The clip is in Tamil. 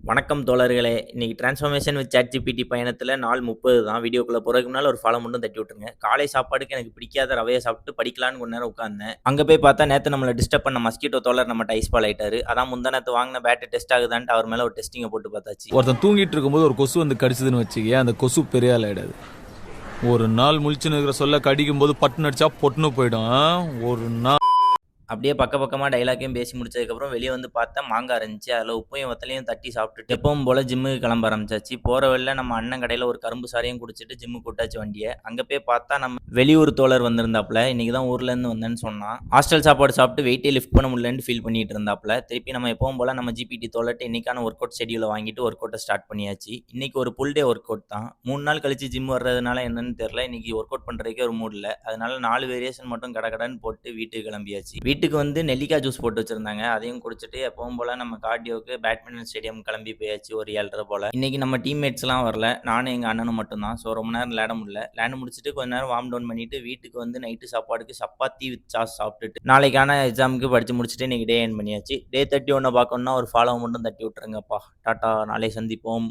வணக்கம் தோழர்களே! இன்னைக்கு டிரான்ஸ்ஃபர்மேஷன் வித் ChatGPT பயணத்தில நாள் 30 தான். வீடியோக்குள்ள போறதுக்கு முன்னால ஒரு ஃபாலோ மட்டும் தட்டி விட்டுருங்க. காலை சாப்பாடுக்கு எனக்கு பிடிக்காத ரவைய சாப்பிட்டு படிக்கலான்னு கொஞ்ச நேரம் உட்கார்ந்தேன். அங்க போய் பார்த்தா நேத்து நம்மள டிஸ்டர்ப் பண்ண மஸ்கிட்டோ தோழர் நம்மட்ட ஐஸ் பால் ஆயிட்டாரு. அதான் முந்தா நேத்து வாங்குன பேட் டெஸ்ட் ஆகுதான்ட்டு அவர் மேல ஒரு டெஸ்டிங்க போட்டு பார்த்தாச்சு. ஒருத்தன் தூங்கிட்டு இருக்கும்போது ஒரு கொசு வந்து கடிச்சதுன்னு வச்சுக்கயே, அந்த கொசு பெரிய ஆள் ஆயிடாது. ஒரு நாள் முழிச்சுன்னு இருக்கிற சொல்ல கடிக்கும் போது பட்டுன்னு அடிச்சா பொட்டுன்னு போயிடும். ஒரு நாள் அப்படியே பக்கமா டயலாக்கையும் பேசி முடிச்சதுக்கப்புறம் வெளிய வந்து பார்த்தா மாங்கா இருந்துச்சு. அதில உப்பையும் வத்தலையும் தட்டி சாப்பிட்டுட்டு எப்பவும் போல ஜிம்முக்கு கிளம்ப ஆரம்பிச்சாச்சு. போற வழியில நம்ம அண்ணன் கடையில ஒரு கரும்பு சாறையும் குடிச்சிட்டு ஜிம்முக்கு கூட்டாச்சு வண்டிய. அங்க போய் பார்த்தா நம்ம வெளியூர் தோழர் வந்திருந்தாப்ல. இன்னைக்கு தான் ஊர்லேருந்து வந்தேன்னு சொன்னான். ஹாஸ்டல் சாப்பாடு சாப்பிட்டு வெயிட்டே லிஃப்ட் பண்ண முடியலன்னு ஃபீல் பண்ணிட்டு இருந்தாப்ல. திருப்பி நம்ம எப்பவும் போல நம்ம ஜிபிடி தோழர்ட்ட இன்னைக்கான ஒர்க் அவுட் ஷெட்யூல வாங்கிட்டு ஒர்க் அவுட்ட ஸ்டார்ட் பண்ணியாச்சு. இன்னைக்கு ஒரு ஃபுல் டே ஒர்க் அவுட் தான். 3 நாள் கழிச்சு ஜிம் வர்றதுனால என்னன்னு தெரியல. இன்னைக்கு ஒர்க் அவுட் பண்றதுக்கே ஒரு மூட் இல்ல. அதனால 4 வேரியேஷன் மட்டும் கடகடன்னு போட்டு வீட்டுக்கு கிளம்பியாச்சு. வீட்டுக்கு வந்து நெல்லிக்காய் ஜூஸ் போட்டு வச்சிருந்தாங்க. அதையும் குடிச்சிட்டு எப்பவும் போல நம்ம கார்டியோக்கு பேட்மிண்டன் ஸ்டேடியம் கிளம்பி போயாச்சு ஒரு 7:30 போல. இன்னைக்கு நம்ம டீம்மேட்ஸ்லாம் வரல. நானும் எங்க அண்ணனும் மட்டும் தான். ஸோ ரொம்ப நேரம் விளையாட முடியல. விளையாண்டு முடிச்சுட்டு கொஞ்ச நேரம் வார்ம் டவுன் பண்ணிட்டு வீட்டுக்கு வந்து நைட்டு சாப்பாடுக்கு சப்பாத்தி வித் சாஸ் சாப்பிட்டுட்டு நாளைக்கான எக்ஸாமுக்கு படிச்சு முடிச்சுட்டு இன்னைக்கு டே எண்ட் பண்ணியாச்சு. டே 31 பார்க்கணும்னா ஒரு ஃபாலோ மட்டும் தட்டி விட்டுருங்கப்பா. டாட்டா, நாளை சந்திப்போம்.